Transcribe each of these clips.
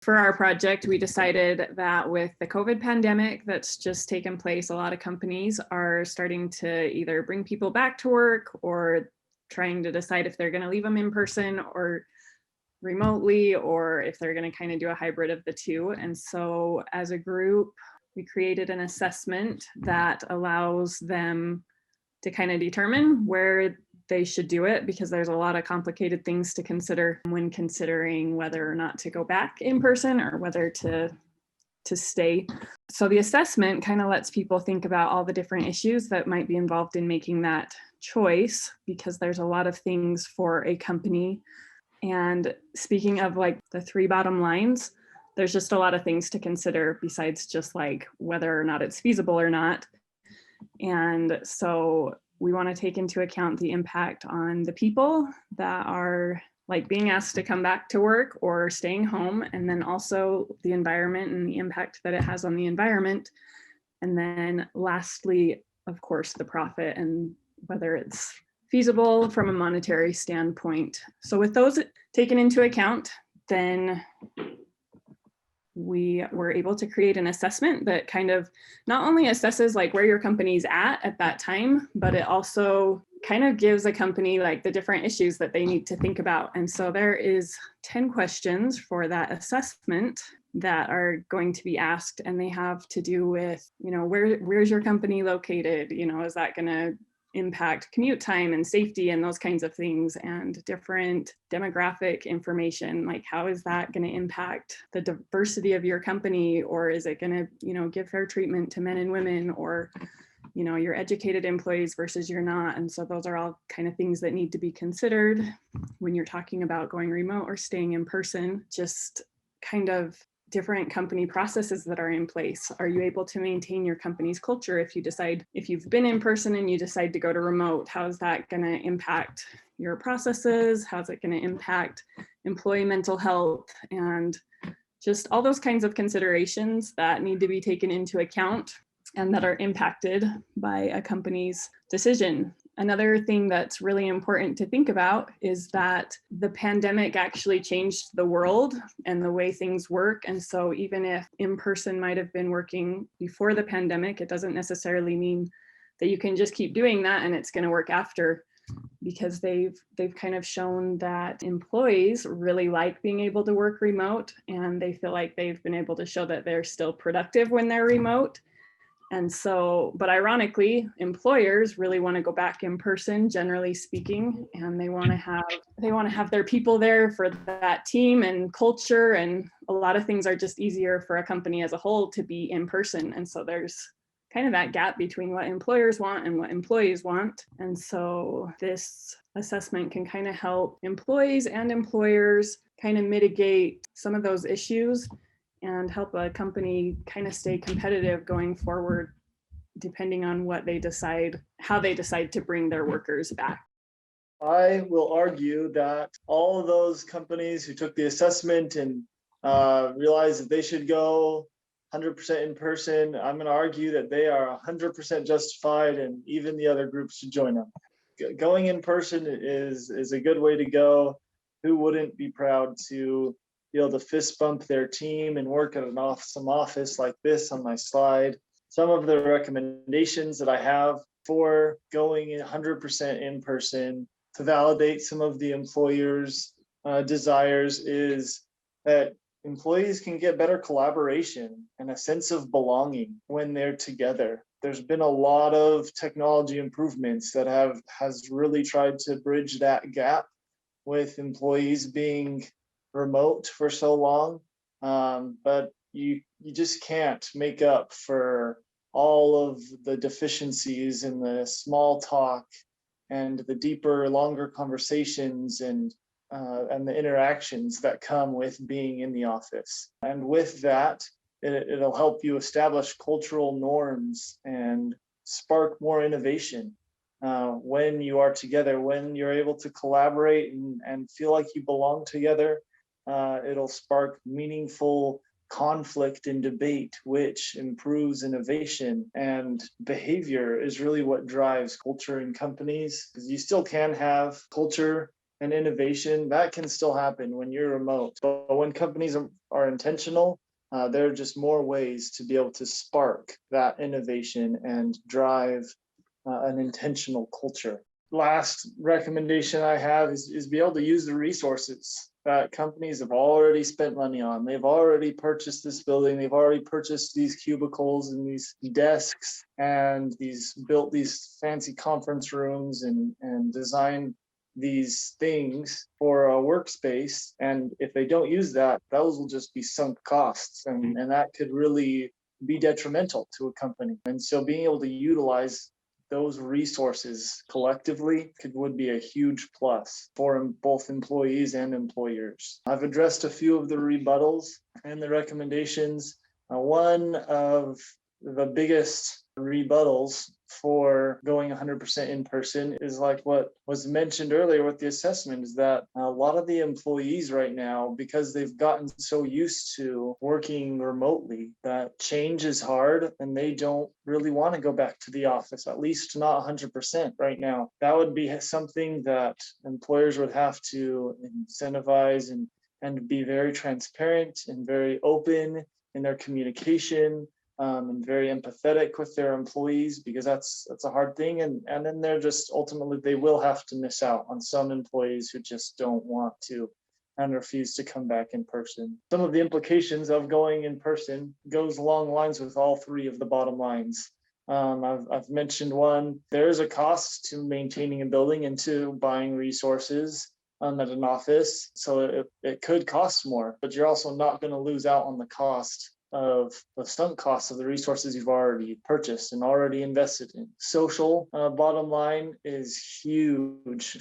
For our project, we decided that with the COVID pandemic that's just taken place, a lot of companies are starting to either bring people back to work or trying to decide if they're going to leave them in person or remotely, or if they're going to kind of do a hybrid of the two. And so as a group, we created an assessment that allows them to kind of determine where they should do it, because there's a lot of complicated things to consider when considering whether or not to go back in person or whether to stay. So the assessment kind of lets people think about all the different issues that might be involved in making that choice, because there's a lot of things for a company. And speaking of like the 3 bottom lines, there's just a lot of things to consider besides just like whether or not it's feasible or not. And so we want to take into account the impact on the people that are like being asked to come back to work or staying home, and then also the environment and the impact that it has on the environment. And then lastly, of course, the profit and whether it's feasible from a monetary standpoint. So with those taken into account, then we were able to create an assessment that kind of not only assesses like where your company's at that time, but it also kind of gives a company like the different issues that they need to think about. And so there is 10 questions for that assessment that are going to be asked, and they have to do with, where's your company located? Is that going to impact commute time and safety and those kinds of things, and different demographic information, like how is that going to impact the diversity of your company, or is it going to give fair treatment to men and women, or your educated employees versus you're not. And so those are all kind of things that need to be considered when you're talking about going remote or staying in person. Just kind of different company processes that are in place. Are you able to maintain your company's culture if you've been in person and you decide to go to remote? How is that going to impact your processes? How's it going to impact employee mental health? And just all those kinds of considerations that need to be taken into account and that are impacted by a company's decision. Another thing that's really important to think about is that the pandemic actually changed the world and the way things work. And so even if in-person might have been working before the pandemic, it doesn't necessarily mean that you can just keep doing that and it's going to work after, because they've kind of shown that employees really like being able to work remote, and they feel like they've been able to show that they're still productive when they're remote. And so, but ironically, employers really want to go back in person, generally speaking, and they want to have their people there for that team and culture. And a lot of things are just easier for a company as a whole to be in person. And so there's kind of that gap between what employers want and what employees want. And so this assessment can kind of help employees and employers kind of mitigate some of those issues and help a company kind of stay competitive going forward, depending on how they decide to bring their workers back. I will argue that all of those companies who took the assessment and realized that they should go 100% in person, I'm going to argue that they are 100% justified, and even the other groups should join them. Going in person is a good way to go. Who wouldn't be proud to be able to fist bump their team and work at some office like this on my slide? Some of the recommendations that I have for going 100% in person to validate some of the employers' desires is that employees can get better collaboration and a sense of belonging when they're together. There's been a lot of technology improvements that has really tried to bridge that gap with employees being remote for so long, but you just can't make up for all of the deficiencies in the small talk and the deeper, longer conversations and the interactions that come with being in the office. And with that, it'll help you establish cultural norms and spark more innovation. When you are together, when you're able to collaborate and feel like you belong together, it'll spark meaningful conflict and debate, which improves innovation. And behavior is really what drives culture in companies, because you still can have culture and innovation, that can still happen when you're remote. But when companies are intentional, there are just more ways to be able to spark that innovation and drive an intentional culture. Last recommendation I have is be able to use the resources that companies have already spent money on. They've already purchased this building. They've already purchased these cubicles and these desks and built these fancy conference rooms and designed these things for a workspace. And if they don't use that, those will just be sunk costs. And that could really be detrimental to a company. And so being able to utilize those resources collectively would be a huge plus for both employees and employers. I've addressed a few of the rebuttals and the recommendations. One of the biggest rebuttals for going 100% in person is like what was mentioned earlier with the assessment, is that a lot of the employees right now, because they've gotten so used to working remotely, that change is hard and they don't really want to go back to the office, at least not 100% right now. That would be something that employers would have to incentivize and be very transparent and very open in their communication, and very empathetic with their employees, because that's a hard thing. And then they're just ultimately, they will have to miss out on some employees who just don't want to and refuse to come back in person. Some of the implications of going in person goes along lines with all three of the bottom lines. I've mentioned one, there is a cost to maintaining a building and to buying resources at an office. So it could cost more, but you're also not going to lose out on the cost of the sunk costs of the resources you've already purchased and already invested in. Social bottom line is huge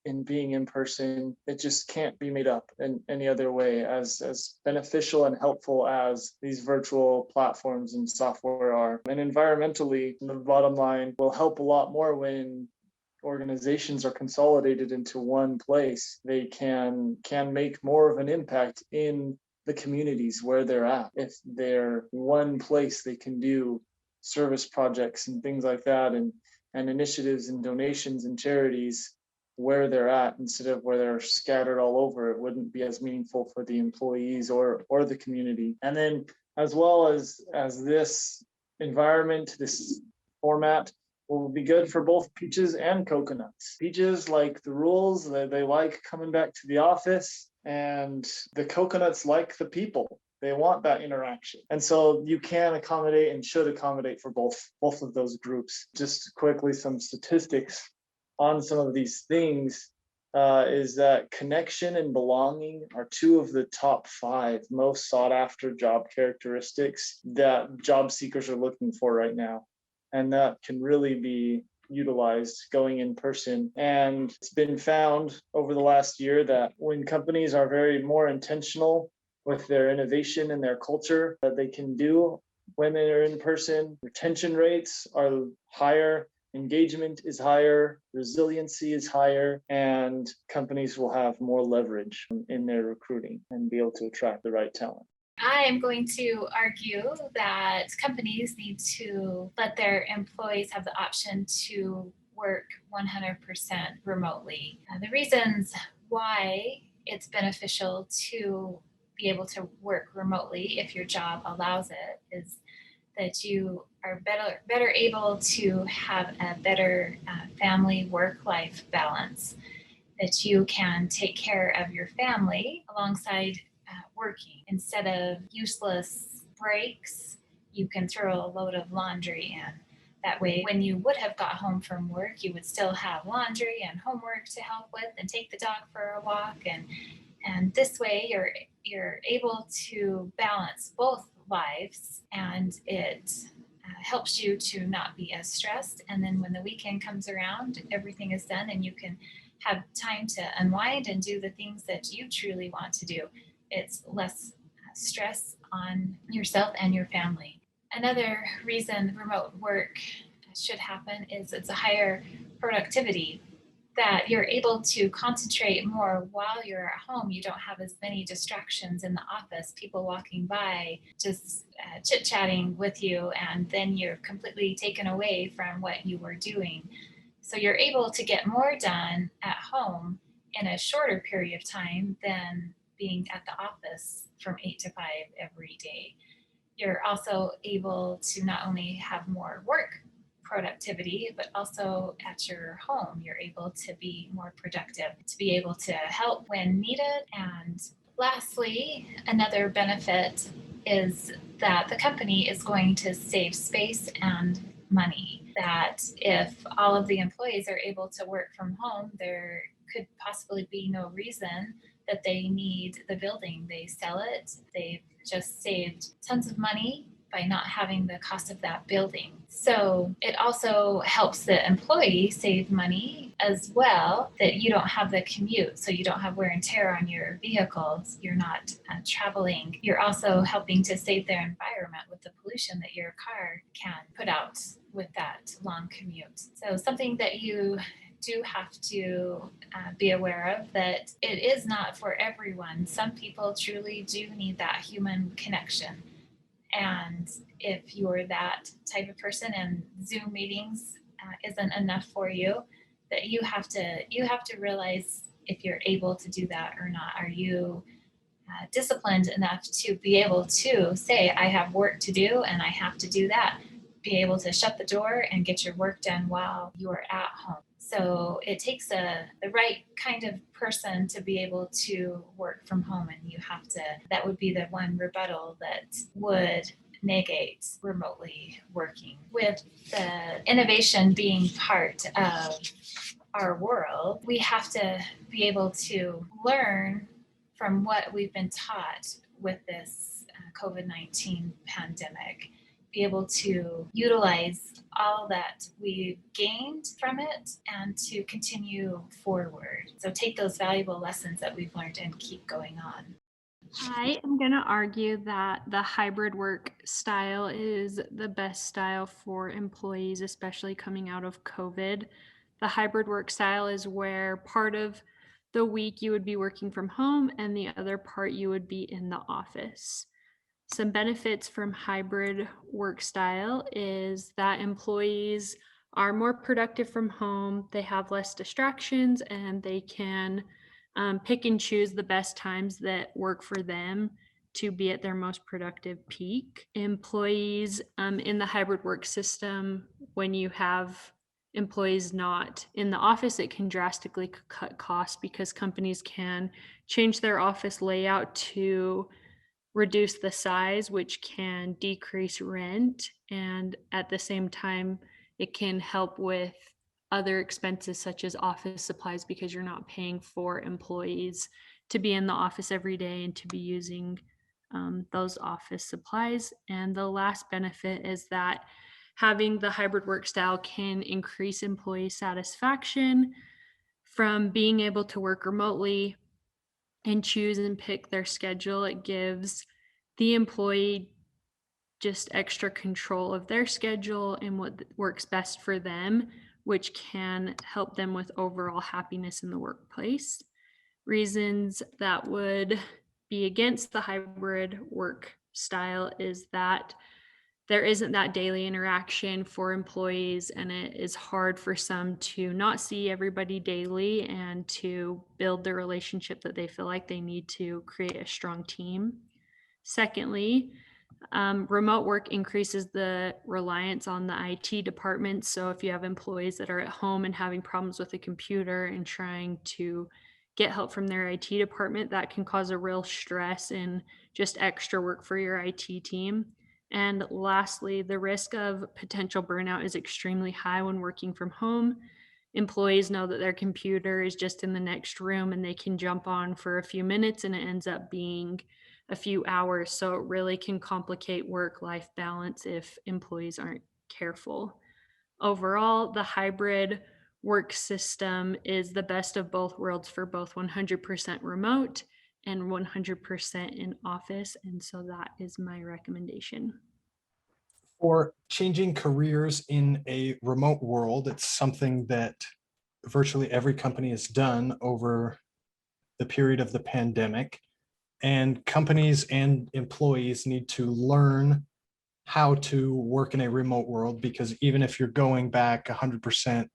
in being in person. It just can't be made up in any other way. As beneficial and helpful as these virtual platforms and software are. And environmentally, the bottom line will help a lot more when organizations are consolidated into one place. They can make more of an impact in the communities where they're at. If they're one place, they can do service projects and things like that, and initiatives and donations and charities where they're at instead of where they're scattered all over. It wouldn't be as meaningful for the employees or the community. And then as well as this environment, this format will be good for both peaches and coconuts. Peaches like the rules, they like coming back to the office, and the coconuts like the people. They want that interaction. And so you can accommodate and should accommodate for both of those groups. Just quickly, some statistics on some of these things is that connection and belonging are two of the top 5 most sought after job characteristics that job seekers are looking for right now. And that can really be utilized going in person. And it's been found over the last year that when companies are very more intentional with their innovation and their culture that they can do when they're in person, retention rates are higher, engagement is higher, resiliency is higher, and companies will have more leverage in their recruiting and be able to attract the right talent. I am going to argue that companies need to let their employees have the option to work 100% remotely. The reasons why it's beneficial to be able to work remotely, if your job allows it, is that you are better able to have a better family work-life balance, that you can take care of your family alongside working. Instead of useless breaks, you can throw a load of laundry in. That way, when you would have got home from work, you would still have laundry and homework to help with and take the dog for a walk. And this way, you're able to balance both lives, and it helps you to not be as stressed. And then when the weekend comes around, everything is done and you can have time to unwind and do the things that you truly want to do. It's less stress on yourself and your family. Another reason remote work should happen is it's a higher productivity, that you're able to concentrate more while you're at home. You don't have as many distractions in the office, people walking by, just chit-chatting with you, and then you're completely taken away from what you were doing. So you're able to get more done at home in a shorter period of time than being at the office from 8 to 5 every day. You're also able to not only have more work productivity, but also at your home, you're able to be more productive, to be able to help when needed. And lastly, another benefit is that the company is going to save space and money. That if all of the employees are able to work from home, there could possibly be no reason that they need the building. They sell it, they've just saved tons of money by not having the cost of that building. So it also helps the employee save money as well, that you don't have the commute, so you don't have wear and tear on your vehicles, you're not traveling. You're also helping to save their environment with the pollution that your car can put out with that long commute. So something that you do have to be aware of, that it is not for everyone. Some people truly do need that human connection. And if you're that type of person and Zoom meetings isn't enough for you, that you have to realize if you're able to do that or not. Are you disciplined enough to be able to say, I have work to do and I have to do that? Be able to shut the door and get your work done while you're at home. So it takes the right kind of person to be able to work from home, and you have to, that would be the one rebuttal that would negate remotely working. With the innovation being part of our world, we have to be able to learn from what we've been taught with this COVID-19 pandemic, be able to utilize all that we've gained from it and to continue forward. So take those valuable lessons that we've learned and keep going on. I am going to argue that the hybrid work style is the best style for employees, especially coming out of COVID. The hybrid work style is where part of the week you would be working from home and the other part you would be in the office. Some benefits from hybrid work style is that employees are more productive from home, they have less distractions, and they can pick and choose the best times that work for them to be at their most productive peak. Employees in the hybrid work system, when you have employees not in the office, it can drastically cut costs because companies can change their office layout to reduce the size, which can decrease rent. And at the same time, it can help with other expenses such as office supplies because you're not paying for employees to be in the office every day and to be using those office supplies. And the last benefit is that having the hybrid work style can increase employee satisfaction from being able to work remotely and choose and pick their schedule. It gives the employee just extra control of their schedule and what works best for them, which can help them with overall happiness in the workplace. Reasons that would be against the hybrid work style is that there isn't that daily interaction for employees, and it is hard for some to not see everybody daily and to build the relationship that they feel like they need to create a strong team. Secondly, remote work increases the reliance on the IT department. So if you have employees that are at home and having problems with a computer and trying to get help from their IT department, that can cause a real stress and just extra work for your IT team. And lastly, the risk of potential burnout is extremely high when working from home. Employees know that their computer is just in the next room and they can jump on for a few minutes and it ends up being a few hours. So it really can complicate work-life balance if employees aren't careful. Overall, the hybrid work system is the best of both worlds for both 100% remote and 100% in office. And so that is my recommendation. For changing careers in a remote world, it's something that virtually every company has done over the period of the pandemic. And companies and employees need to learn how to work in a remote world, because even if you're going back 100%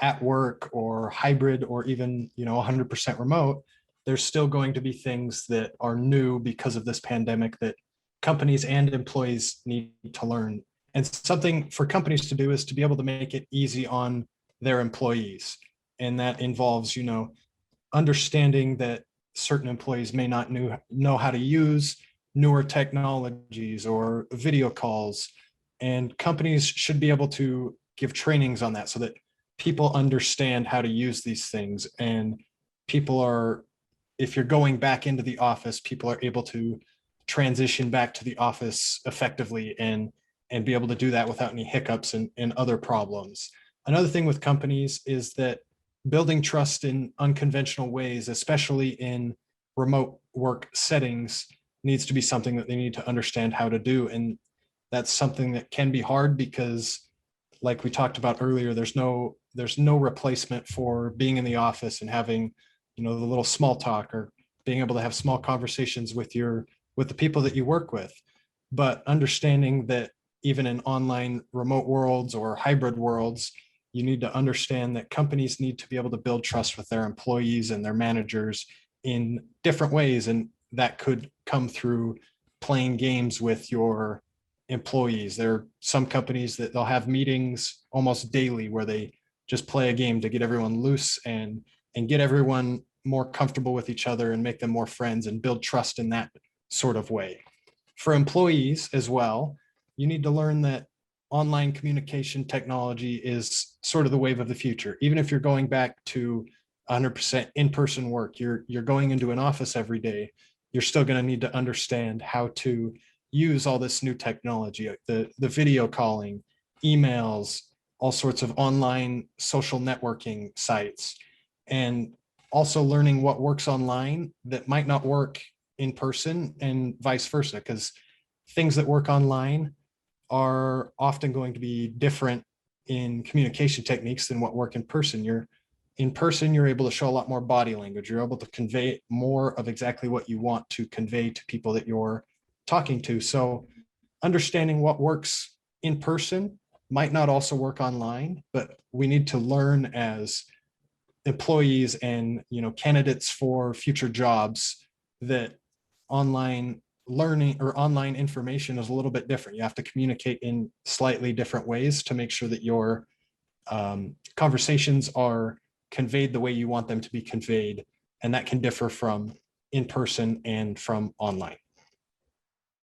at work or hybrid or even, 100% remote, there's still going to be things that are new because of this pandemic that companies and employees need to learn. And something for companies to do is to be able to make it easy on their employees. And that involves, understanding that certain employees may not know how to use newer technologies or video calls. And companies should be able to give trainings on that so that people understand how to use these things. And if you're going back into the office, people are able to transition back to the office effectively and be able to do that without any hiccups and other problems. Another thing with companies is that building trust in unconventional ways, especially in remote work settings, needs to be something that they need to understand how to do. And that's something that can be hard because, like we talked about earlier, there's no replacement for being in the office and having, the little small talk or being able to have small conversations with the people that you work with. But understanding that even in online remote worlds or hybrid worlds, you need to understand that companies need to be able to build trust with their employees and their managers in different ways. And that could come through playing games with your employees. There are some companies that they'll have meetings almost daily where they just play a game to get everyone loose and get everyone more comfortable with each other and make them more friends and build trust in that sort of way. For employees as well, you need to learn that online communication technology is sort of the wave of the future. Even if you're going back to 100% in-person work, you're going into an office every day, you're still going to need to understand how to use all this new technology, like the video calling, emails, all sorts of online social networking sites, and also learning what works online that might not work in person and vice versa, because things that work online are often going to be different in communication techniques than what work in person. You're able to show a lot more body language. You're able to convey more of exactly what you want to convey to people that you're talking to. So understanding what works in person might not also work online, but we need to learn as employees and candidates for future jobs that online learning or online information is a little bit different. You have to communicate in slightly different ways to make sure that your conversations are conveyed the way you want them to be conveyed. And that can differ from in person and from online.